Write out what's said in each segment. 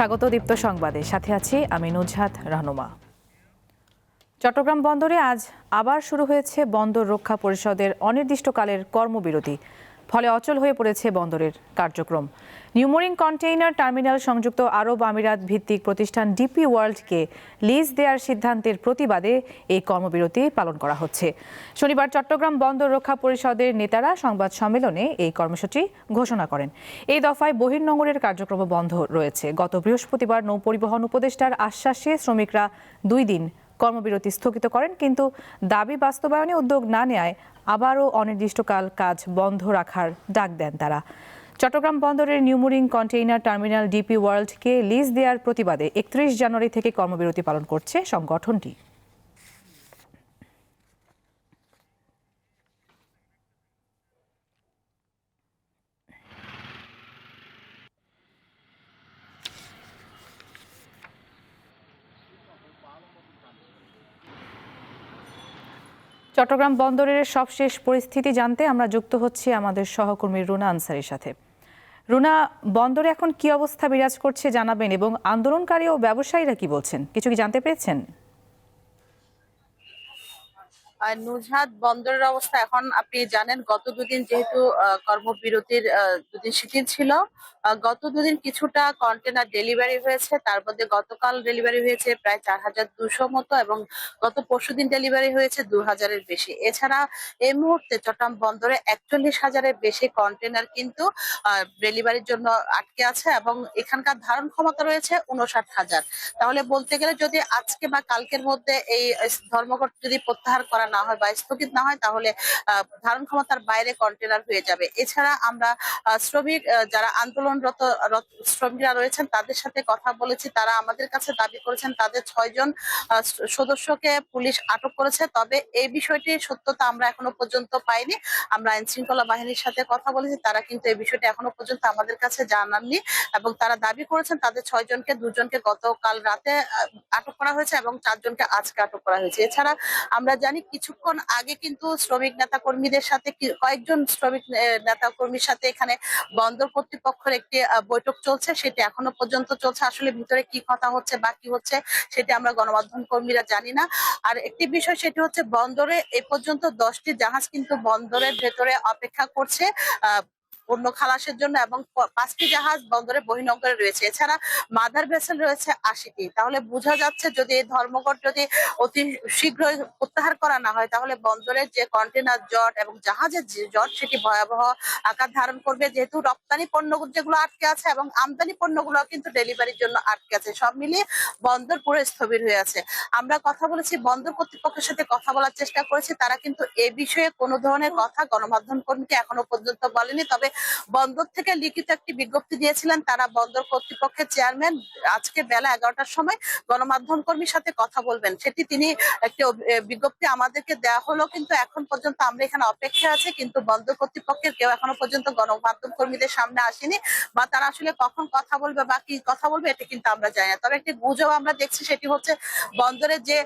স্বাগত দীপ্ত সংবাদে, সাথে আছি আমি নুজহাত রাহনুমা। চট্টগ্রাম বন্দরে আজ আবার শুরু হয়েছে বন্দর রক্ষা পরিষদের অনির্দিষ্টকালের কর্মবিরতি। ফলে অচল হয়ে পড়েছে বন্দরের কার্যক্রম। নিউমোরিং কন্টেইনার টার্মিনাল সংযুক্ত আরব আমিরাত ভিত্তিক প্রতিষ্ঠান ডিপি ওয়ার্ল্ডকে লিজ দেওয়ার সিদ্ধান্তের প্রতিবাদে এই কর্মবিরতি পালন করা হচ্ছে। শনিবার চট্টগ্রাম বন্দর রক্ষা পরিষদের নেতারা সংবাদ সম্মেলনে এই কর্মসূচি ঘোষণা করেন। এই দফায় বহির্নোঙরের কার্যক্রম বন্ধ রয়েছে। গত বৃহস্পতিবার নৌপরিবহন উপদেষ্টার আশ্বাসে শ্রমিকরা 2 দিন কর্মবিরতি স্থগিত করেন, কিন্তু দাবি বাস্তবায়নে উদ্যোগ না নেয় আবারও অনির্দিষ্টকাল কাজ বন্ধ রাখার ডাক দেন তারা। চট্টগ্রাম বন্দরের নিউমোরিং কন্টেইনার টার্মিনাল ডিপি ওয়ার্ল্ডকে লিজ দেওয়ার প্রতিবাদে 31 জানুয়ারি থেকে কর্মবিরতি পালন করছে সংগঠনটি। চট্টগ্রাম বন্দরের সবশেষ পরিস্থিতি জানতে আমরা যুক্ত হচ্ছি আমাদের সহকর্মী রুনা আনসারীর সাথে। রুনা, বন্দরে এখন কি অবস্থা বিরাজ করছে জানাবেন, এবং আন্দোলনকারী ও ব্যবসায়ীরা কি বলছেন, কিছু কি জানতে পেরেছেন? নুজহাত, বন্দরের অবস্থা এখন আপনি জানেন, গত দুদিন যেহেতু কর্মবিরতির দুদিন শিথিল ছিল, গত দুদিন কিছুটা কন্টেনার ডেলিভারি হয়েছে। তার মধ্যে গতকাল ডেলিভারি হয়েছে প্রায় 4200 মতো, এবং গত পরশুদিন ডেলিভারি হয়েছে 2000-এর বেশি। এছাড়া এই মুহূর্তে চট্টগ্রাম বন্দরে 41,000-এর বেশি কন্টেনার কিন্তু ডেলিভারির জন্য আটকে আছে, এবং এখানকার ধারণ ক্ষমতা রয়েছে 59,000। তাহলে বলতে গেলে যদি আজকে বা কালকের মধ্যে এই ধর্মঘট যদি প্রত্যাহার করা না হয় বা স্থগিত না হয়, তাহলে ধারণ ক্ষমতার বাইরে কন্টেনার হয়ে যাবে। এছাড়া আমরা শ্রমিক যারা আন্দোলনরত শ্রমিকরা রয়েছেন তাদের সাথে কথা বলেছি। তারা আমাদের কাছে দাবি করেছেন তাদের 6 জন সদস্যকে পুলিশ আটক করেছে। তবে এই বিষয়টির সত্যতা আমরা এখনো পর্যন্ত পাইনি। আমরা আইন শৃঙ্খলা বাহিনীর সাথে কথা বলেছি, তারা কিন্তু এই বিষয়টি এখনো পর্যন্ত আমাদের কাছে জানাননি, এবং তারা দাবি করেছেন তাদের 6 জনকে, 2 জনকে গতকাল রাতে আটক করা হয়েছে এবং 4 জনকে আজকে আটক করা হয়েছে। এছাড়া আমরা জানি কিছুক্ষণ আগে কিন্তু শ্রমিক নেতা কর্মীদের সাথে কয়েকজন শ্রমিক নেতা কর্মীর সাথে এখানে বন্দর কর্তৃপক্ষের একটি বৈঠক চলছে, সেটি এখনো পর্যন্ত চলছে। আসলে ভিতরে কি কথা হচ্ছে বা কি হচ্ছে সেটি আমরা গণমাধ্যম কর্মীরা জানি না। আর একটি বিষয় সেটি হচ্ছে, বন্দরে এ পর্যন্ত 10টি জাহাজ কিন্তু বন্দরের ভেতরে অপেক্ষা করছে পণ্য খালাসের জন্য, এবং 5টি জাহাজ বন্দরে বহির্নোঙরে রয়েছে। এছাড়া মাদার ভেসেল রয়েছে 80টি। তাহলে বোঝা যাচ্ছে যদি এই ধর্মঘট যদি অতি শীঘ্রই প্রত্যাহার করা না হয়, তাহলে বন্দরের যে কন্টেনার জট এবং জাহাজের যে জট সেটি ভয়াবহ আকার ধারণ করবে, যেহেতু রপ্তানি পণ্য যেগুলো আটকে আছে এবং আমদানি পণ্যগুলো কিন্তু ডেলিভারির জন্য আটকে আছে। সব মিলিয়ে বন্দর পুরো স্থবির হয়ে আছে। আমরা কথা বলেছি, বন্দর কর্তৃপক্ষের সাথে কথা বলার চেষ্টা করেছি, তারা কিন্তু এ বিষয়ে কোনো ধরনের কথা গণমাধ্যম কর্মীকে এখনো পর্যন্ত বলেনি। তবে বন্দর থেকে লিখিত একটি বিজ্ঞপ্তি দিয়েছিলেন তারা, বন্দর কর্তৃপক্ষের চেয়ারম্যান আজকে বেলা 11টার সময় গণমাধ্যম কর্মীর সাথে কথা বলবেন। সেটি তিনি একটি বিজ্ঞপ্তি আমাদেরকে দেওয়া হলো, কিন্তু এখন পর্যন্ত আমরা এখানে অপেক্ষা আছে, কিন্তু বন্দর কর্তৃপক্ষের কেউ এখনো পর্যন্ত গণমাধ্যম কর্মীদের সামনে আসেনি, বা তারা আসলে কখন কথা বলবে বা কি কথা বলবে এটা কিন্তু আমরা জানি না। তবে একটি গুজব আমরা দেখছি, সেটি হচ্ছে বন্দরের যে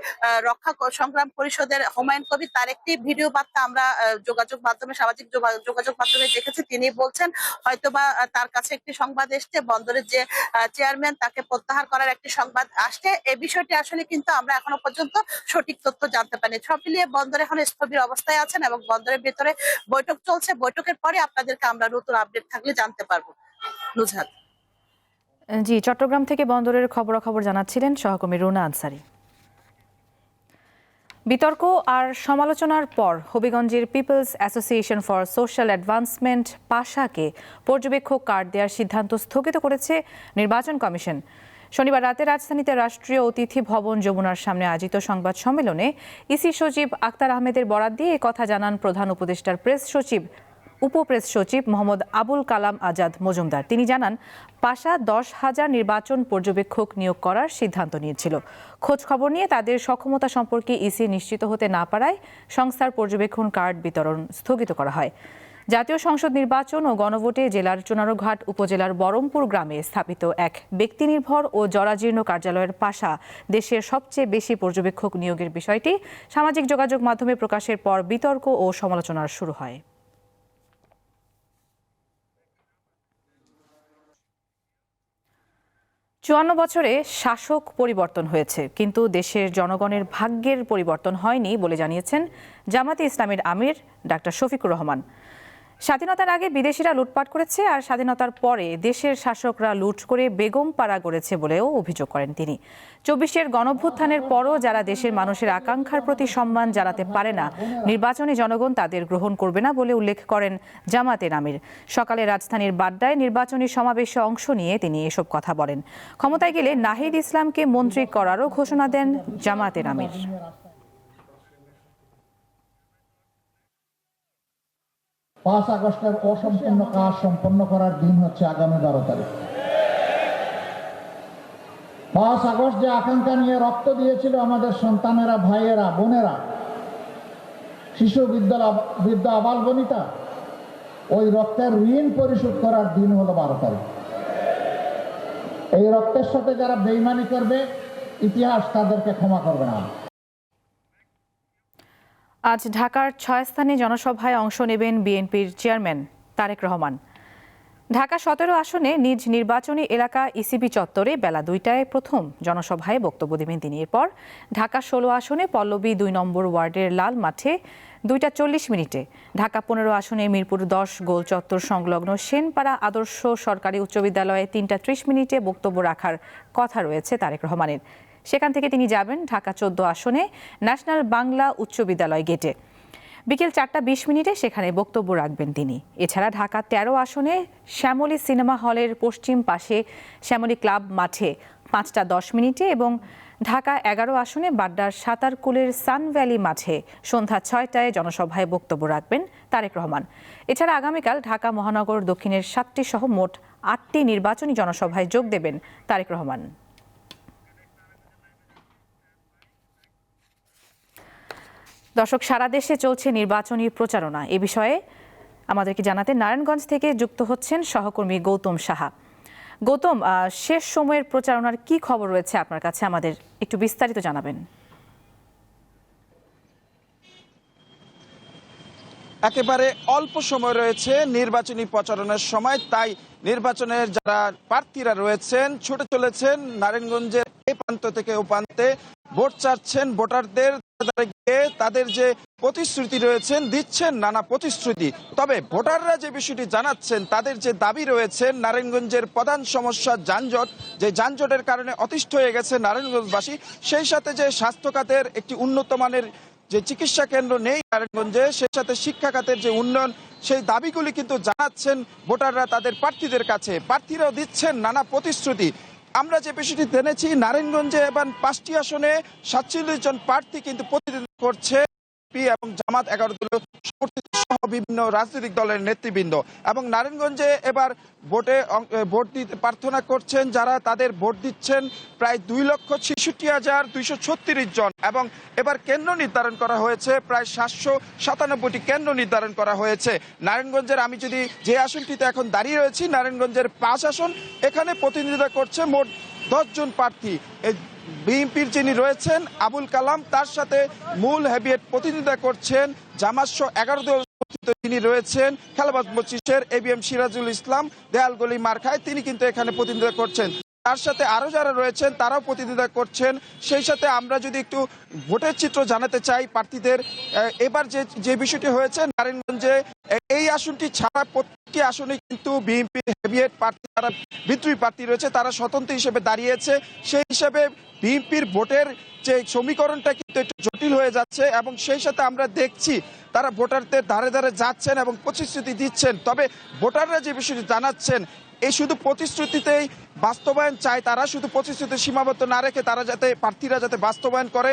রক্ষা সংগ্রাম পরিষদের হুমায়ুন কবির, তার একটি ভিডিও বার্তা আমরা যোগাযোগ মাধ্যমে, সামাজিক যোগাযোগ মাধ্যমে দেখেছি। তিনি বলছেন হয়তোবা তার কাছে একটি সংবাদ এসছে, বন্দরের যে চেয়ারম্যান তাকে প্রত্যাহার করার একটি সংবাদ আসছে। এই বিষয়টি আসলে কিন্তু আমরা এখনো পর্যন্ত সঠিক তথ্য জানতে পারিনি। সব মিলিয়ে বন্দর এখন স্থবির অবস্থায় আছেন, এবং বন্দরের ভেতরে বৈঠক চলছে। বৈঠকের পরে আপনাদেরকে আমরা নতুন আপডেট থাকলে জানতে পারবো। নুজহাত। জি, চট্টগ্রাম থেকে বন্দরের খবরাখবর জানাচ্ছিলেন সহকর্মী রুনা আনসারী। বিতর্ক আর সমালোচনার পর হবিগঞ্জের people's association for social advancement পাশাকে পর্যবেক্ষক কার্ড দেওয়ার সিদ্ধান্ত স্থগিত করেছে নির্বাচন কমিশন। শনিবার রাতে রাজধানীতে রাষ্ট্রীয় অতিথি ভবন যমুনার সামনে আয়োজিত সংবাদ সম্মেলনে ইসি সচিব আক্তার আহমেদের বরাত দিয়ে একথা জানান প্রধান উপদেষ্টার উপপ্রেস সচিব মোহাম্মদ আবুল কালাম আজাদ মজুমদার। তিনি জানান, পাশা 10,000 নির্বাচন পর্যবেক্ষক নিয়োগ করার সিদ্ধান্ত নিয়েছিল। খোঁজ খবর নিয়ে তাদের সক্ষমতা সম্পর্কে ইসি নিশ্চিত হতে না পারায় সংস্থার পর্যবেক্ষণ কার্ড বিতরণ স্থগিত করা হয়। জাতীয় সংসদ নির্বাচন ও গণভোটে জেলার চুনারুঘাট উপজেলার বরমপুর গ্রামে স্থাপিত এক ব্যক্তিনির্ভর ও জরাজীর্ণ কার্যালয়ের পাশা দেশের সবচেয়ে বেশি পর্যবেক্ষক নিয়োগের বিষয়টি সামাজিক যোগাযোগ মাধ্যমে প্রকাশের পর বিতর্ক ও সমালোচনার শুরু হয়। 54 বছরে শাসক পরিবর্তন হয়েছে, কিন্তু দেশের জনগণের ভাগ্যের পরিবর্তন হয়নি বলে জানিয়েছেন জামাতে ইসলামীর আমির ডাক্তার শফিকুর রহমান। স্বাধীনতার আগে বিদেশিরা লুটপাট করেছে, আর স্বাধীনতার পরে দেশের শাসকরা লুট করে বেগম পাড়া গড়েছে বলেও অভিযোগ করেন তিনি। 24-এর গণঅভ্যুত্থানের পরও যারা দেশের মানুষের আকাঙ্ক্ষার প্রতি সম্মান জানাতে পারে না, নির্বাচনে জনগণ তাদের গ্রহণ করবে না বলে উল্লেখ করেন জামাতের আমির। সকালে রাজধানীর বাড্ডায় নির্বাচনী সমাবেশে অংশ নিয়ে তিনি এসব কথা বলেন। ক্ষমতায় গেলে নাহিদ ইসলামকে মন্ত্রী করারও ঘোষণা দেন জামাতের আমির। 5 আগস্টের অসম্পূর্ণ কাজ সম্পন্ন করার দিন হচ্ছে আগামী 12 তারিখ। 5 আগস্ট যে আকাঙ্ক্ষা নিয়ে রক্ত দিয়েছিল আমাদের সন্তানেরা, ভাইয়েরা, বোনেরা, শিশু, বৃদ্ধ, আবাল বনিতা, ওই রক্তের ঋণ পরিশোধ করার দিন হলো 12 তারিখ। এই রক্তের সাথে যারা বেইমানি করবে, ইতিহাস তাদেরকে ক্ষমা করবে না। আজ ঢাকার 6 স্থানে জনসভায় অংশ নেবেন বিএনপির চেয়ারম্যান তারেক রহমান। ঢাকা 17 আসনে নিজ নির্বাচনী এলাকা ইসিবি চত্বরে বেলা 2টায় প্রথম জনসভায় বক্তব্য দেবেন তিনি। এরপর ঢাকা 16 আসনে পল্লবী 2 নম্বর ওয়ার্ডের লাল মাঠে 2টা 40 মিনিটে, ঢাকা 15 আসনে মিরপুর 10 গোল চত্বর সংলগ্ন সেনপাড়া আদর্শ সরকারি উচ্চ বিদ্যালয়ে 3টা 30 মিনিটে বক্তব্য রাখার কথা রয়েছে তারেক রহমানের। সেখান থেকে তিনি যাবেন ঢাকা 14 আসনে ন্যাশনাল বাংলা উচ্চ বিদ্যালয় গেটে। বিকেল 4টা 20 মিনিটে সেখানে বক্তব্য রাখবেন তিনি। এছাড়া ঢাকা 13 আসনে শ্যামলী সিনেমা হলের পশ্চিম পাশে শ্যামলী ক্লাব মাঠে 5টা 10 মিনিটে এবং ঢাকা 11 আসনে বাড্ডার সাতারকুলের সানভ্যালি মাঠে সন্ধ্যা 6টায় জনসভায় বক্তব্য রাখবেন তারেক রহমান। এছাড়া আগামীকাল ঢাকা মহানগর দক্ষিণের 7টি সহ মোট 8টি নির্বাচনী জনসভায় যোগ দেবেন তারেক রহমান। দর্শক, সারা দেশে চলছে নির্বাচনী প্রচারণা। এ বিষয়ে আমাদেরকে জানাতে নারায়ণগঞ্জ থেকে যুক্ত হচ্ছেন সহকর্মী গৌতম সাহা। গৌতম, শেষ সময়ের প্রচারণার কি খবর রয়েছে আপনার কাছে, আমাদের একটু বিস্তারিত জানাবেন। একেবারে অল্প সময় রয়েছে নির্বাচনী প্রচারণার সময়, তাই নির্বাচনের যারা প্রার্থীরা রয়েছেন ছুটে চলেছেন নারায়ণগঞ্জের এই প্রান্ত থেকে ও প্রান্তে, ভোট চাচ্ছেন ভোটারদের, তাদের যে প্রতিশ্রুতি রয়েছেন দিচ্ছেন নানা প্রতিশ্রুতি। তবে ভোটাররা যে বিষয়টি জানাচ্ছেন, তাদের যে দাবি রয়েছে, নারায়ণগঞ্জের প্রধান সমস্যা যানজট, যে যানজটের কারণে অতিষ্ঠ হয়ে গেছে নারায়ণগঞ্জবাসী, সেই সাথে যে স্বাস্থ্য খাতের একটি উন্নত মানের যে চিকিৎসা কেন্দ্র নেই নারায়ণগঞ্জে, সেই সাথে শিক্ষা খাতের যে উন্নয়ন, সেই দাবিগুলি কিন্তু জানাচ্ছেন ভোটাররা তাদের প্রার্থীদের কাছে। প্রার্থীরাও দিচ্ছেন নানা প্রতিশ্রুতি। আমরা যে বিষয়টি জেনেছি, নারায়ণগঞ্জে এবার 5টি আসনে 47 জন প্রার্থী কিন্তু প্রতিদ্বন্দ্বিতা করছে এবং জামাত 11 দলীয় সমর্থিত সহ বিভিন্ন রাজনৈতিক দলের নেতৃবৃন্দ। এবং নারায়ণগঞ্জে এবার ভোট দিতে প্রার্থনা করছেন যারা, তাদের ভোট দিচ্ছেন প্রায় 2,66,236 জন। এবং এবার কেন্দ্র নির্ধারণ করা হয়েছে প্রায় 797টি কেন্দ্র নির্ধারণ করা হয়েছে। নারায়ণগঞ্জের আমি যদি যে আসনটিতে এখন দাঁড়িয়ে রয়েছি, নারায়ণগঞ্জের 5 আসন, এখানে প্রতিনিধিত্ব করছে মোট 10 জন প্রার্থী। বিএনপির যিনি রয়েছেন আবুল কালাম, তার সাথে মূল হেভিয়েট প্রতিনিধিত্ব করছেন জামাতসহ 11 দল যিনি রয়েছেন খেলাবাজ মজলিসের এবিএম সিরাজুল ইসলাম, দেয়ালগলি মার্কায় তিনি কিন্তু এখানে প্রতিনিধিত্ব করছেন। তার সাথে আরো যারা রয়েছেন তারাও প্রতিনিধিত্ব করছেন। সেই সাথে আমরা যদি একটু ভোটের চিত্র জানাতে চাই প্রার্থীদের, এবার যে বিষয়টি হয়েছে নারায়ণগঞ্জে এই আসনটি ছাড়া প্রত্যেকটি আসনে কিন্তু বিএনপি হেভিয়েট প্রার্থী, যারা বিদ্রোহী প্রার্থী রয়েছে, তারা স্বতন্ত্র হিসেবে দাঁড়িয়েছে। সেই হিসাবে বিএনপির ভোটের যে সমীকরণটা কিন্তু একটু জটিল হয়ে যাচ্ছে এবং সেই সাথে আমরা দেখছি তারা ভোটারদের ধারে ধারে যাচ্ছেন এবং প্রতিশ্রুতি দিচ্ছেন। তবে ভোটাররা যে বিষয়টি জানাচ্ছেন, এই শুধু প্রতিশ্রুতিতেই বাস্তবায়ন চায়, তারা শুধু প্রতিশ্রুতি সীমাবদ্ধ না রেখে তারা যাতে প্রার্থীরা যাতে বাস্তবায়ন করে,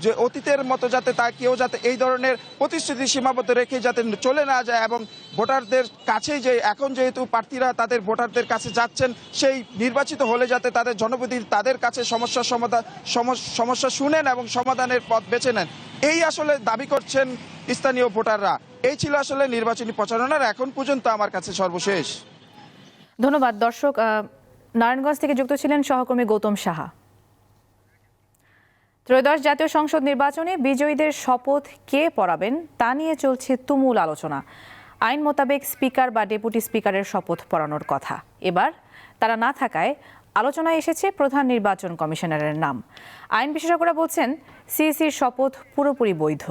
যে অতীতের মতো যাতে কেউ যাতে এই ধরনের প্রতিশ্রুতি সীমাবদ্ধ রেখে যাতে চলে না যায় এবং ভোটারদের কাছেই যে এখন যেহেতু প্রার্থীরা তাদের ভোটারদের কাছে যাচ্ছেন, সেই নির্বাচিত হলে যাতে তাদের জনপ্রতিনিধি তাদের কাছে সমস্যা শুনেন এবং সমাধানের পথ বেছে নেন, এই আসলে দাবি করছেন স্থানীয় ভোটাররা। এই ছিল আসলে নির্বাচনী প্রচারণার এখন পর্যন্ত আমার কাছে সর্বশেষ। ধন্যবাদ। দর্শক, নারায়ণগঞ্জ থেকে যুক্ত ছিলেন সহকর্মী গৌতম সাহা। ত্রয়োদশ জাতীয় সংসদ নির্বাচনে বিজয়ীদের শপথ কে পড়াবেন তা নিয়ে চলছে তুমুল আলোচনা। আইন মোতাবেক স্পিকার বা ডেপুটি স্পিকারের শপথ পড়ানোর কথা। এবার তারা না থাকায় আলোচনায় এসেছে প্রধান নির্বাচন কমিশনারের নাম। আইন বিশেষজ্ঞরা বলছেন সিইসির শপথ পুরোপুরি বৈধ।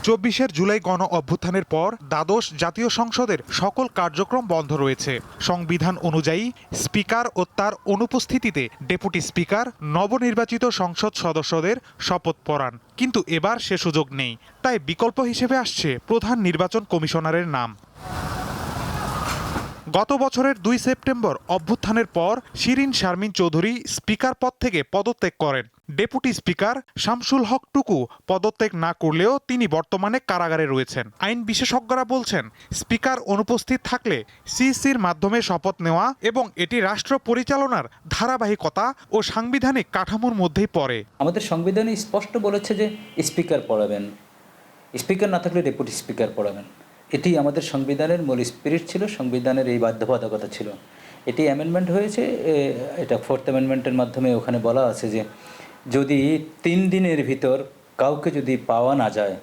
24 জুলাই গণ অভ্যুত্থানের পর দ্বাদশ জাতীয় সংসদের সকল কার্যক্রম বন্ধ রয়েছে। সংবিধান অনুযায়ী স্পিকার ও তার অনুপস্থিতিতে ডেপুটি স্পিকার নবনির্বাচিত সংসদ সদস্যদের শপথ পড়ান, কিন্তু এবার সে সুযোগ নেই। তাই বিকল্প হিসেবে আসছে প্রধান নির্বাচন কমিশনারের নাম। গত বছরের 2 সেপ্টেম্বর অভ্যুত্থানের পর শিরিন শারমিন চৌধুরী স্পিকার পদ থেকে পদত্যাগ করেন। ডেপুটি স্পিকার শামসুল হক টুকু পদত্যাগ না করলেও তিনি বর্তমানে কারাগারে রয়েছেন। আইন বিশেষজ্ঞরা বলছেন, স্পিকার অনুপস্থিত থাকলে সিইসির মাধ্যমে শপথ নেওয়া এবং এটি রাষ্ট্র পরিচালনার ধারাবাহিকতা ও সাংবিধানিক কাঠামোর মধ্যেই পড়ে। আমাদের সংবিধানে স্পষ্ট বলেছে যে স্পিকার পড়াবেন, স্পিকার না থাকলে ডেপুটি স্পিকার পড়াবেন। এটি আমাদের সংবিধানের মূল স্পিরিট ছিল, সংবিধানের এই বাধ্যবাধকতা ছিল। এটি অ্যামেন্ডমেন্ট হয়েছে, এটা 4th অ্যামেন্ডমেন্টের মাধ্যমে ওখানে বলা আছে যে যদি 3 দিনের ভিতর কাউকে যদি পাওয়া না যায়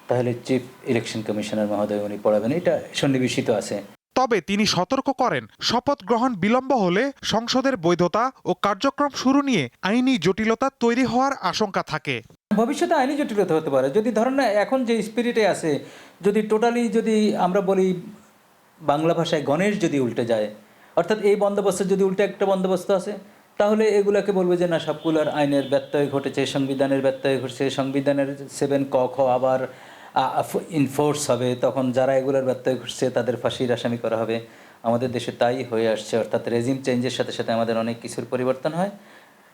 তাহলে চিফ ইলেকশন কমিশনার মহোদয় উনি পড়াবেন, এটা সন্নিবেশিত আছে। তবে তিনি সতর্ক করেন, শপথ গ্রহণ বিলম্ব হলে সংসদের বৈধতা ও কার্যক্রম শুরু নিয়ে আইনি জটিলতা তৈরি হওয়ার আশঙ্কা থাকে। ভবিষ্যতে আইনি জটিলতা হতে পারে যদি ধরেন না এখন যে স্পিরিটে আছে, যদি টোটালি যদি আমরা বলি বাংলা ভাষায় গণেশ যদি উল্টে যায়, অর্থাৎ এই বন্দোবস্তের যদি উল্টে একটা বন্দোবস্ত আছে, তাহলে এগুলাকে বলবে যে না সবগুলোর আইনের ব্যত্যয় ঘটেছে, সংবিধানের ব্যত্যয় ঘটছে, সংবিধানের 7 ক খ আবার ইনফোর্স হবে, তখন যারা এগুলোর ব্যত্যয় ঘটছে তাদের ফাঁসির আসামি করা হবে। আমাদের দেশে তাই হয়ে আসছে, অর্থাৎ রেজিম চেঞ্জের সাথে সাথে আমাদের অনেক কিছুর পরিবর্তন হয়।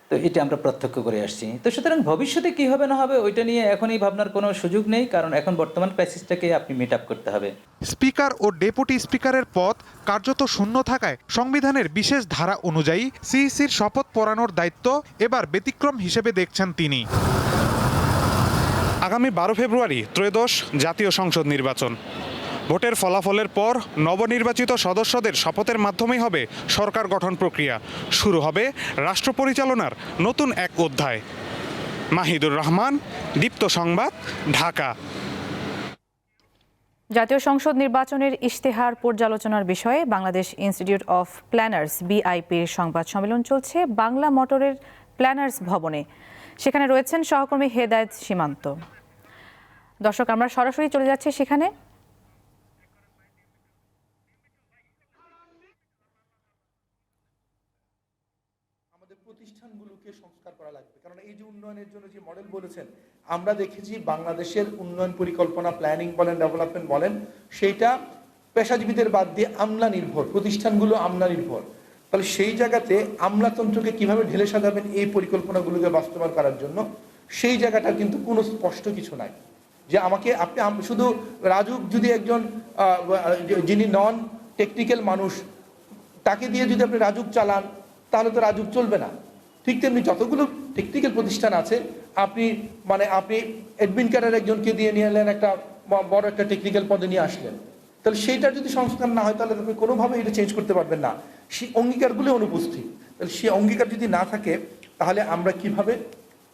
তো এটা আমরা প্রত্যক্ষ করে আসছি। তো সুতরাং ভবিষ্যতে কী হবে না হবে ওইটা নিয়ে এখনই ভাবনার কোনো সুযোগ নেই, কারণ এখন বর্তমান ক্রাইসিসটাকে আপনি মিট আপ করতে হবে। স্পিকার ও ডেপুটি স্পিকারের পদ কার্যত শূন্য থাকায় সংবিধানের বিশেষ ধারা অনুযায়ী সিইসির শপথ পড়ানোর দায়িত্ব এবার ব্যতিক্রম হিসেবে দেখছেন তিনি। আগামী 12 ফেব্রুয়ারি ত্রয়োদশ জাতীয় সংসদ নির্বাচন। ভোটের ফলাফলের পর নবনির্বাচিত সদস্যদের শপথের মাধ্যমেই হবে সরকার গঠন প্রক্রিয়া। শুরু হবে রাষ্ট্র পরিচালনার নতুন এক অধ্যায়। মাহিদুর রহমান, দীপ্ত সংবাদ, ঢাকা। জাতীয় সংসদ নির্বাচনের ইশতেহার পর্যালোচনার বিষয়ে বাংলাদেশ ইনস্টিটিউট অফ প্ল্যানার্স বিআইপির সংবাদ সম্মেলন চলছে বাংলা মোটরের প্ল্যানার্স ভবনে। সেখানে রয়েছেন সহকর্মী হেদায়েত সীমান্ত। দর্শক, আমরা সরাসরি চলে যাচ্ছি সেখানে। প্রতিষ্ঠানগুলোকে সংস্কার করা লাগবে, কারণ এই যে উন্নয়নের জন্য যে মডেল বলেছেন, আমরা দেখেছি বাংলাদেশের উন্নয়ন পরিকল্পনা, প্ল্যানিং বলেন, ডেভেলপমেন্ট বলেন, সেইটা পেশাজীবীদের বাদ দিয়ে আমলা নির্ভর, প্রতিষ্ঠানগুলো আমলা নির্ভর। তাহলে সেই জায়গাতে আমলাতন্ত্রকে কিভাবে ঢেলে সাজাবেন এই পরিকল্পনাগুলোকে বাস্তবায়ন করার জন্য, সেই জায়গাটা কিন্তু কোনো স্পষ্ট কিছু নাই যে আপনি শুধু রাজুক যদি একজন যিনি নন টেকনিক্যাল মানুষ, তাকে দিয়ে যদি আপনি রাজুক চালান তাহলে তো রাজুক চলবে না। ঠিক তেমনি যতগুলো টেকনিক্যাল প্রতিষ্ঠান আছে, আপনি অ্যাডমিন ক্যাডার একজনকে দিয়ে নিয়ে এলেন, একটা বড় একটা টেকনিক্যাল পদে নিয়ে আসলেন, তাহলে সেইটার যদি সংস্কার না হয় তাহলে আপনি কোনোভাবে এটা চেঞ্জ করতে পারবেন না। সেই অঙ্গীকারগুলো অনুপস্থিত। তাহলে সেই অঙ্গীকার যদি না থাকে তাহলে আমরা কিভাবে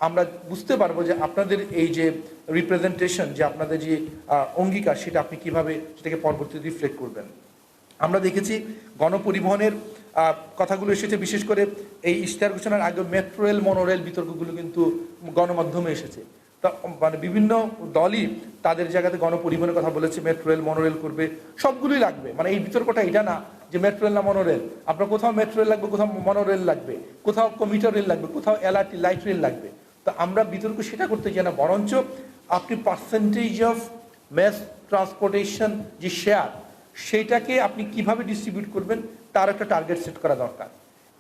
আমরা বুঝতে পারবো যে আপনাদের এই যে রিপ্রেজেন্টেশন, যে আপনাদের যে অঙ্গীকার, সেটা আপনি কিভাবে সেটাকে পরবর্তীতে রিফ্লেক্ট করবেন। আমরা দেখেছি গণপরিবহনের কথাগুলো এসেছে, বিশেষ করে এই ইশতেহার ঘোষণার আগে মেট্রো রেল, মনোরেল বিতর্কগুলো কিন্তু গণমাধ্যমে এসেছে। তা মানে বিভিন্ন দলই তাদের জায়গাতে গণপরিবহনের কথা বলেছে, মেট্রো রেল, মনোরেল করবে, সবগুলোই লাগবে। মানে এই বিতর্কটা এটা না যে মেট্রো রেল না মনোরেল, আপনার কোথাও মেট্রো রেল লাগবে, কোথাও মনোরেল লাগবে, কোথাও কমিউটার রেল লাগবে, কোথাও এলআরটি লাইট রেল লাগবে। তো আমরা বিতর্ক সেটা করতে চাই না, বরঞ্চ আপনি পার্সেন্টেজ অফ ম্যাস ট্রান্সপোর্টেশন যে শেয়ার, সেইটাকে আপনি কিভাবে ডিস্ট্রিবিউট করবেন তার একটা টার্গেট সেট করা দরকার।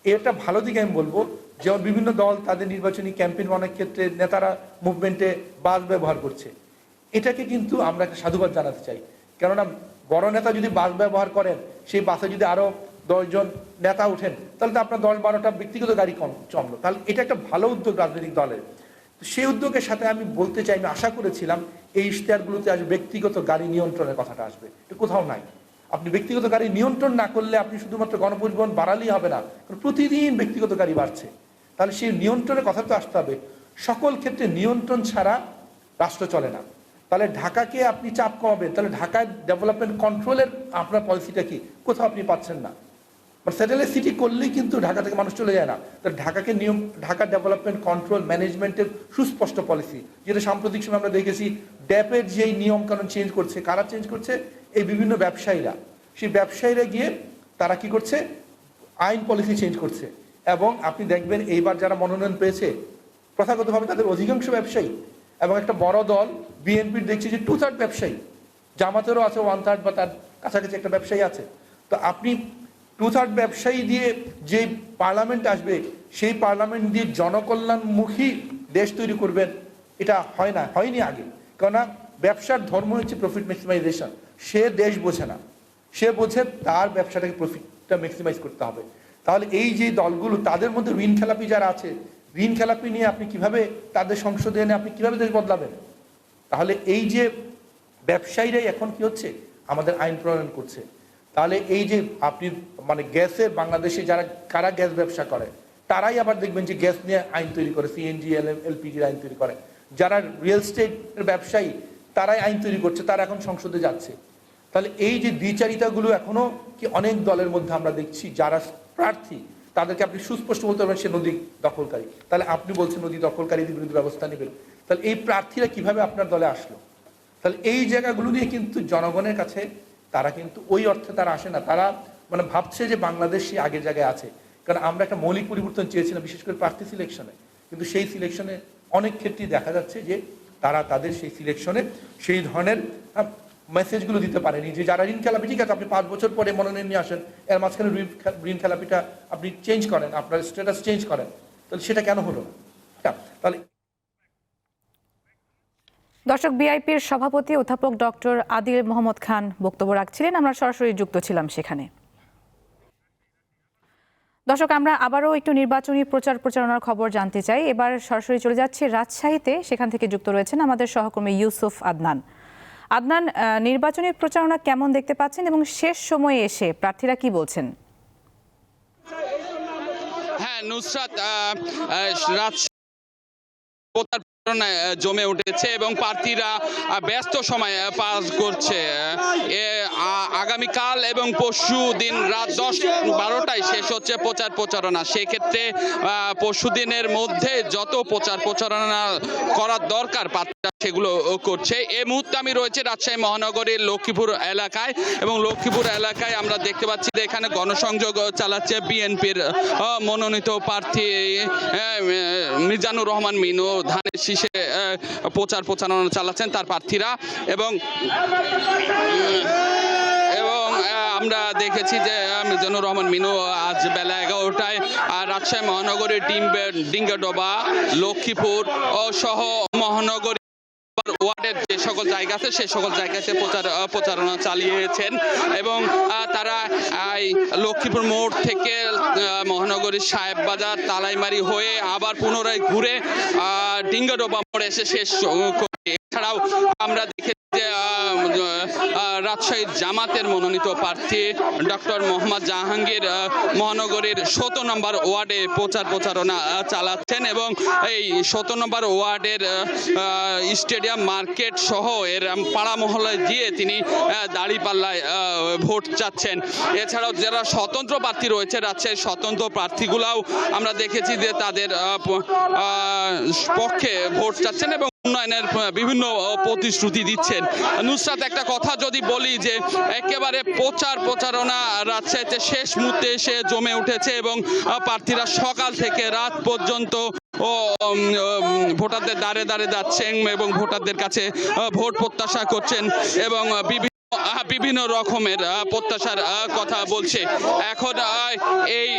এটা ভালো দিকে আমি বলবো, যেমন বিভিন্ন দল তাদের নির্বাচনী ক্যাম্পেইন অনেক ক্ষেত্রে নেতারা মুভমেন্টে বাস ব্যবহার করছে, এটাকে কিন্তু আমরা একটা সাধুবাদ জানাতে চাই। কেননা বড় নেতা যদি বাস ব্যবহার করেন, সেই বাসে যদি আরও 10 জন নেতা ওঠেন, তাহলে তো আপনার 10-12টা ব্যক্তিগত গাড়ি কম চমলো। তাহলে এটা একটা ভালো উদ্যোগ রাজনৈতিক দলের। তো সেই উদ্যোগের সাথে আমি বলতে চাই, আমি আশা করেছিলাম এই ইশতেহারগুলোতে আসবে ব্যক্তিগত গাড়ি নিয়ন্ত্রণের কথাটা আসবে, এটা কোথাও নাই। আপনি ব্যক্তিগত গাড়ি নিয়ন্ত্রণ না করলে আপনি শুধুমাত্র গণপরিবহন বাড়ালেই হবে না, কারণ প্রতিদিন ব্যক্তিগত গাড়ি বাড়ছে। তাহলে সেই নিয়ন্ত্রণের কথা তো আসতে হবে। সকল ক্ষেত্রে নিয়ন্ত্রণ ছাড়া রাষ্ট্র চলে না। তাহলে ঢাকাকে আপনি চাপ কমাবেন, তাহলে ঢাকায় ডেভেলপমেন্ট কন্ট্রোলের আপনার পলিসিটা কি? কোথাও আপনি পাচ্ছেন না। স্যাটেলাইট সিটি করলেই কিন্তু ঢাকা থেকে মানুষ চলে যায় না। তো ঢাকাকে নিয়ম, ঢাকা ডেভেলপমেন্ট কন্ট্রোল ম্যানেজমেন্টের সুস্পষ্ট পলিসি, যেটা সাম্প্রতিক সময় আমরা দেখেছি ড্যাপের যেই নিয়ম কানুন চেঞ্জ করছে, কারা চেঞ্জ করছে? এই বিভিন্ন ব্যবসায়ীরা। সেই ব্যবসায়ীরা গিয়ে তারা কি করছে? আইন পলিসি চেঞ্জ করছে। এবং আপনি দেখবেন এইবার যারা মনোনয়ন পেয়েছে প্রথাগতভাবে তাদের অধিকাংশ ব্যবসায়ী, এবং একটা বড় দল বিএনপির দেখছি যে 2/3 ব্যবসায়ী, জামাতেরও আছে 1/3 বা তার কাছাকাছি একটা ব্যবসায়ী আছে। তো আপনি 2/3 ব্যবসায়ী দিয়ে যে পার্লামেন্ট আসবে, সেই পার্লামেন্ট দিয়ে জনকল্যাণমুখী দেশ তৈরি করবেন, এটা হয় না, হয়নি আগে। কেননা ব্যবসার ধর্ম হচ্ছে প্রফিট ম্যাক্সিমাইজেশন। সে দেশ বোঝে না, সে বোঝে তার ব্যবসাটাকে প্রফিটটা ম্যাক্সিমাইজ করতে হবে। তাহলে এই যে দলগুলো, তাদের মধ্যে ঋণ খেলাপি যারা আছে, ঋণ খেলাপি নিয়ে আপনি কিভাবে তাদের সংসদে এনে আপনি কিভাবে দেশ বদলাবেন? তাহলে এই যে ব্যবসায়ীরাই এখন কি হচ্ছে? আমাদের আইন প্রণয়ন করছে। তাহলে এই যে আপনি মানে গ্যাসের বাংলাদেশে যারা কারা গ্যাস ব্যবসা করে, তারাই আবার দেখবেন যে গ্যাস নিয়ে আইন তৈরি করে, সিএনজি এলপিজির আইন তৈরি করে। যারা রিয়েল এস্টেটের ব্যবসায়ী তারাই আইন তৈরি করছে, তারা এখন সংসদে যাচ্ছে। তাহলে এই যে দ্বিচারিতাগুলো এখনো কি অনেক দলের মধ্যে আমরা দেখছি, যারা প্রার্থী তাদেরকে আপনি সুস্পষ্ট বলতে পারবেন সে নদী দখলকারী, তাহলে আপনি বলছেন নদী দখলকারীদের বিরুদ্ধে ব্যবস্থা নেবেন। তাহলে এই প্রার্থীরা কিভাবে আপনার দলে আসলো? তাহলে এই জায়গাগুলো নিয়ে কিন্তু জনগণের কাছে তারা কিন্তু ওই অর্থে তারা আসে না। তারা মানে ভাবছে যে বাংলাদেশ সেই আগের জায়গায় আছে। কারণ আমরা একটা মৌলিক পরিবর্তন চেয়েছিলাম, বিশেষ করে প্রার্থী সিলেকশনে, কিন্তু সেই সিলেকশনে অনেক ক্ষেত্রেই দেখা যাচ্ছে যে তারা তাদের সেই সিলেকশনে সেই ধরনের মেসেজগুলো দিতে পারেনি। যে যারা ঋণ খেলাপি, ঠিক আছে আপনি 5 বছর পরে মনোনয়ন নিয়ে আসেন, এর মাঝখানে ঋণ খেলাপিটা আপনি চেঞ্জ করেন, আপনার স্ট্যাটাস চেঞ্জ করেন, তাহলে সেটা কেন হলো না? তাহলে দর্শক, বিআইপির সভাপতি অধ্যাপক ডক্টর আদিল মোহাম্মদ খান বক্তব্য রাখছিলেন, আমরা সরাসরি যুক্ত ছিলাম সেখানে। দর্শক, আমরা আবারও একটু নির্বাচনী প্রচারণার খবর জানতে চাই। এবার সরাসরি চলে যাচ্ছে রাজশাহীতে, সেখান থেকে যুক্ত রয়েছেন আমাদের সহকর্মী ইউসুফ আদনান। আদনান, নির্বাচনী প্রচারণা কেমন দেখতে পাচ্ছেন এবং শেষ সময়ে এসে প্রার্থীরা কি বলছেন? হ্যাঁ নুসরাত, জমে উঠেছে এবং প্রার্থীরা ব্যস্ত সময় পাস করছে। আগামীকাল এবং পরশু দিন রাত 10-12টায় শেষ হচ্ছে প্রচারণা। সেক্ষেত্রে পরশু দিনের মধ্যে যত প্রচারণা করার দরকার প্রার্থীরা সেগুলো করছে। এই মুহূর্তে আমি রয়েছে রাজশাহী মহানগরীর লক্ষ্মীপুর এলাকায়, এবং লক্ষ্মীপুর এলাকায় আমরা দেখতে পাচ্ছি যে এখানে গণসংযোগ চালাচ্ছে বিএনপির মনোনীত প্রার্থী মিজানুর রহমান মিনু। ধানের শীষে প্রচারণা চালাচ্ছেন তার প্রার্থীরা, এবং আমরা দেখেছি যে মিজানুর রহমান মিনু আজ বেলা 11টায় রাজশাহী মহানগরীর ডিঙ্গাডোবা, লক্ষ্মীপুর সহ মহানগরী ওয়ার্ডের যে সকল জায়গা আছে সেই সকল জায়গাতে প্রচারণা চালিয়েছেন। এবং তারা লক্ষ্মীপুর মোড় থেকে মহানগরীর সাহেব বাজার, তালাইমারি হয়ে আবার পুনরায় ঘুরে ডিঙ্গাডোবা মোড়ে এসে শেষ করে। এছাড়াও আমরা দেখেছি যে রাজশাহীর জামাতের মনোনীত প্রার্থী ডক্টর মোহাম্মদ জাহাঙ্গীর মহানগরীর 17 নম্বর ওয়ার্ডে প্রচারণা চালাচ্ছেন, এবং এই 17 নম্বর ওয়ার্ডের স্টেডিয়াম মার্কেট সহ এর পাড়া মহল্লায় গিয়ে তিনি দাঁড়িপাল্লায় ভোট চাচ্ছেন। এছাড়াও যারা স্বতন্ত্র প্রার্থী রয়েছে রাজশাহীর স্বতন্ত্র প্রার্থীগুলাও আমরা দেখেছি যে তাদের পক্ষে ভোট চাচ্ছেন এবং উন্নয়নের বিভিন্ন প্রতিশ্রুতি দিচ্ছেন। নুসরাত, একটা কথা যদি বলি যে একেবারে প্রচারণা রাজশাহীতে শেষ মুহূর্তে এসে জমে উঠেছে, এবং প্রার্থীরা সকাল থেকে রাত পর্যন্ত ভোটারদের দ্বারে যাচ্ছেন এবং ভোটারদের কাছে ভোট প্রত্যাশা করছেন, এবং বিভিন্ন রকমের প্রত্যাশার কথা বলছে। এখন এই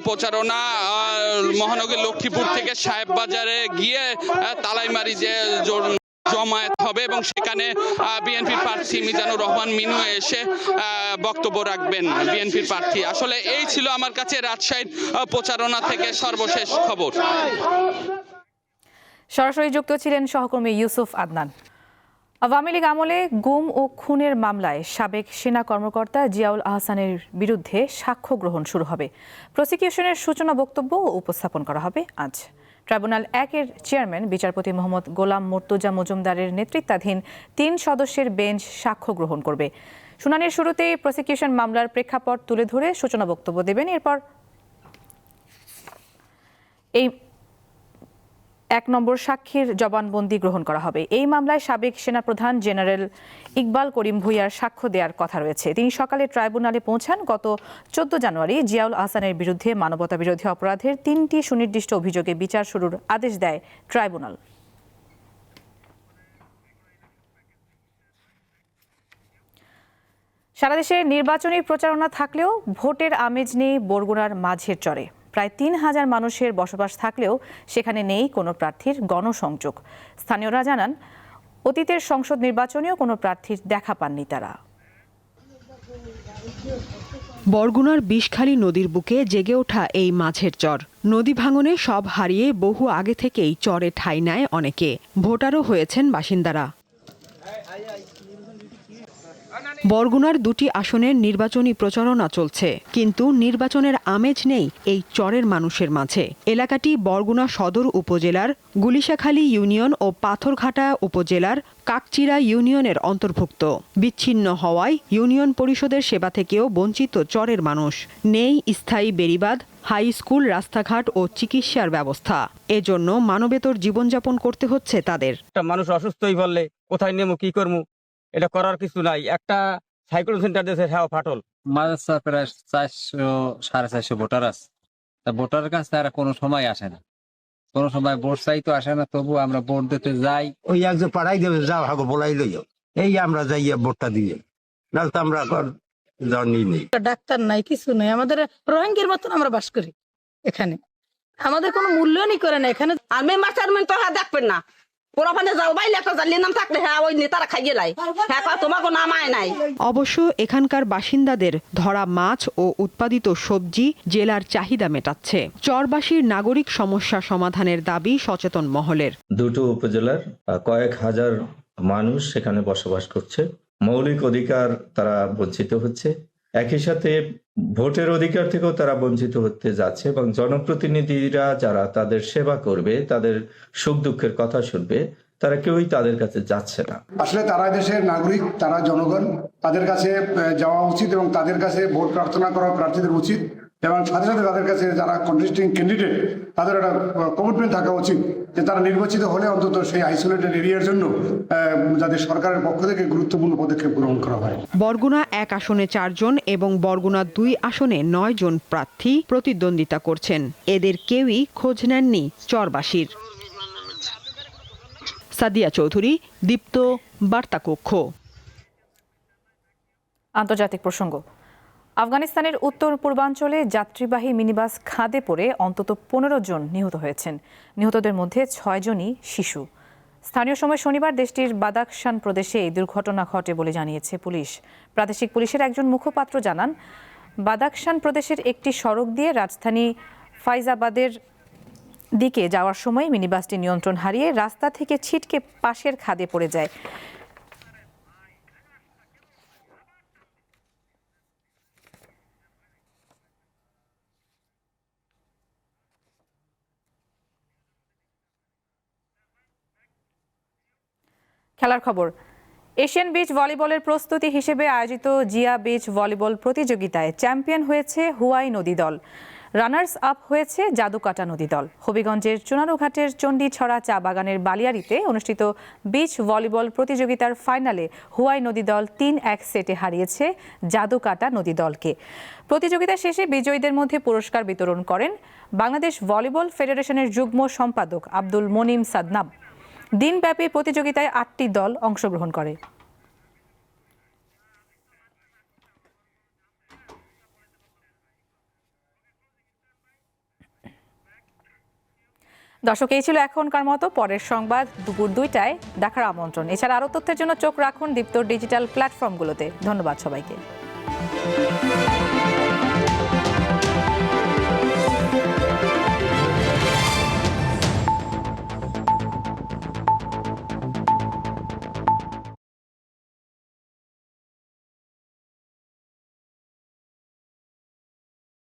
প্রচারণা মহানগরী লক্ষ্মীপুর থেকে সাহেব বাজারে গিয়ে তালাইমারি যে জমায়েত হবে, এবং সেখানে বিএনপির প্রার্থী মিজানুর রহমান মিনু এসে বক্তব্য রাখবেন বিএনপির প্রার্থী। আসলে এই ছিল আমার কাছে রাজশাহীর প্রচারণা থেকে সর্বশেষ খবর। সরাসরি যুক্ত ছিলেন সহকর্মী ইউসুফ আদনান। আওয়ামী লীগ আমলে গুম ও খুনের মামলায় সাবেক সেনা কর্মকর্তা জিয়াউল আহসানের বিরুদ্ধে সাক্ষ্য গ্রহণ শুরু হবে। প্রসিকিউশনের সূচনা বক্তব্য উপস্থাপন করা হবে আজ। ট্রাইব্যুনাল 1-এর চেয়ারম্যান বিচারপতি মোহাম্মদ গোলাম মুর্তজা মজুমদারের নেতৃত্বাধীন 3 সদস্যের বেঞ্চ সাক্ষ্য গ্রহণ করবে। শুনানির শুরুতেই প্রসিকিউশন মামলার প্রেক্ষাপট তুলে ধরে সূচনা বক্তব্য দেবেন। এরপর এই 1 নম্বর সাক্ষীর জবানবন্দি গ্রহণ করা হবে। এই মামলায় সাবেক সেনাপ্রধান জেনারেল ইকবাল করিম ভূঁইয়ার সাক্ষ্য দেওয়ার কথা রয়েছে। তিনি সকালে ট্রাইব্যুনালে পৌঁছান। গত 14 জানুয়ারি জিয়াউল আহসানের বিরুদ্ধে মানবতাবিরোধী অপরাধের 3টি সুনির্দিষ্ট অভিযোগে বিচার শুরুর আদেশ দেয় ট্রাইব্যুনাল। সারা দেশে নির্বাচনী প্রচারণা থাকলেও ভোটের আমেজ নেই বরগুনার মাঝের চরে। প্রায় 3000 মানুষের বসবাস থাকলেও সেখানে নেই কোনো প্রার্থীর গণসংযোগ। স্থানীয়রা জানান, অতীতের সংসদ নির্বাচনেও কোনো প্রার্থীর দেখা পাননি তারা। বরগুনার বিষখালী নদীর বুকে জেগে ওঠা এই মাঝের চর। নদী ভাঙনে সব হারিয়ে বহু আগে থেকেই চরে ঠাঁই নেয় অনেকে। ভোটারও হয়েছেন বাসিন্দারা। বরগুনার 2টি আসনের নির্বাচনী প্রচারণা চলছে, কিন্তু নির্বাচনের আমেজ নেই এই চরের মানুষের মাঝে। এলাকাটি বরগুনা সদর উপজেলার গুলিশাখালী ইউনিয়ন ও পাথরঘাটা উপজেলার কাকচিরা ইউনিয়নের অন্তর্ভুক্ত। বিচ্ছিন্ন হওয়ায় ইউনিয়ন পরিষদের সেবা থেকেও বঞ্চিত চরের মানুষ। নেই স্থায়ী বেড়িবাঁধ, হাই স্কুল, রাস্তাঘাট ও চিকিৎসার ব্যবস্থা। এজন্য মানবেতর জীবনযাপন করতে হচ্ছে তাদের। একটা মানুষ অসুস্থ হয়ে পড়লে কোথায় নেমু, কি করবো, এটা করার কিছু নাই। একটা সাইকেল সেন্টার দিয়েছে, হ্যাঁ ফাটল। মাদ্রাসা প্রায় 400-450 ভোটার আছে। তা ভোটারের কাছে তারা কোনো সময় আসে না, কোনো সময় ভোট চাইতো আসে না। তবু আমরা ভোট দিতে যাই, ওই একজন পাড়াই দেবে, যাও হাগো বলাই লইও, এই আমরা যাইয়া ভোটটা দিয়ে, নাহলে তো আমরা জানি নেই। ডাক্তার নাই, কিছু নাই। আমাদের রোহিঙ্গের মতন আমরা বাস করি এখানে, আমাদের কোনো মূল্যই করে না এখানে। আমি মাস্টার মেন তো দেখবেন না, অবশ্য এখানকার বাসিন্দাদের ধরা মাছ ও উৎপাদিত সবজি জেলার চাহিদা মেটাচ্ছে। চরবাসীর নাগরিক সমস্যা সমাধানের দাবি সচেতন মহলের। দুটো উপজেলার কয়েক হাজার মানুষ সেখানে বসবাস করছে। মৌলিক অধিকার তারা বঞ্চিত হচ্ছে, একই সাথে ভোটের অধিকার থেকেও তারা বঞ্চিত হতে যাচ্ছে এবং জনপ্রতিনিধিরা যারা তাদের সেবা করবে, তাদের সুখ দুঃখের কথা শুনবে, তারা কেউই তাদের কাছে যাচ্ছে না। আসলে তারা দেশের নাগরিক, তারা জনগণ, তাদের কাছে যাওয়া উচিত এবং তাদের কাছে ভোট প্রার্থনা করা প্রার্থীদের উচিত এবং সাথে সাথে তাদের কাছে যারা কন্টেস্টিং ক্যান্ডিডেট তাদের একটা কমিটমেন্ট থাকা উচিত যে তারা নির্বাচিত হলে অন্তত সেই আইসোলেটেড এরিয়ার জন্য যাদের সরকারের পক্ষ থেকে গুরুত্বপূর্ণ পদক্ষেপ গ্রহণ করা হয়। বরগুনা 1 আসনে 4 জন এবং বরগুনা 2 আসনে 9 জন প্রার্থী প্রতিদ্বন্দ্বিতা করছেন। এদের কেউই খোঁজ নেননি চরবাসীর। সাদিয়া চৌধুরী, দীপ্ত, বার্তা কক্ষ। আন্তর্জাতিক প্রসঙ্গ। আফগানিস্তানের উত্তর পূর্বাঞ্চলে যাত্রীবাহী মিনিবাস খাদে পড়ে অন্তত 15 জন নিহত হয়েছেন। নিহতদের মধ্যে 6 জনই শিশু। স্থানীয় সময় শনিবার দেশটির বাদাখশান প্রদেশে এই দুর্ঘটনা ঘটে বলে জানিয়েছে পুলিশ। প্রাদেশিক পুলিশের একজন মুখপাত্র জানান, বাদাখশান প্রদেশের একটি সড়ক দিয়ে রাজধানী ফাইজাবাদের দিকে যাওয়ার সময় মিনিবাসটি নিয়ন্ত্রণ হারিয়ে রাস্তা থেকে ছিটকে পাশের খাদে পড়ে যায়। খেলার খবর। এশিয়ান বিচ ভলিবলের প্রস্তুতি হিসেবে আয়োজিত জিয়া বিচ ভলিবল প্রতিযোগিতায় চ্যাম্পিয়ন হয়েছে হুয়াই নদী দল। রানার্স আপ হয়েছে জাদুকাটা নদী দল। হবিগঞ্জের চুনারুঘাটের চণ্ডীছড়া চা বাগানের বালিয়াড়িতে অনুষ্ঠিত বিচ ভলিবল প্রতিযোগিতার ফাইনালে হুয়াই নদী দল 3-1 সেটে হারিয়েছে জাদুকাটা নদী দলকে। প্রতিযোগিতা শেষে বিজয়ীদের মধ্যে পুরস্কার বিতরণ করেন বাংলাদেশ ভলিবল ফেডারেশনের যুগ্ম সম্পাদক আব্দুল মনিম সাদনাব। দিনব্যাপী প্রতিযোগিতায় 8টি দল অংশগ্রহণ করে। দর্শক, এই ছিল এখনকার মতো। পরের সংবাদ দুপুর 2টায় দেখার আমন্ত্রণ। এছাড়া আরও তথ্যের জন্য চোখ রাখুন দীপ্তর ডিজিটাল প্ল্যাটফর্মগুলোতে। ধন্যবাদ সবাইকে।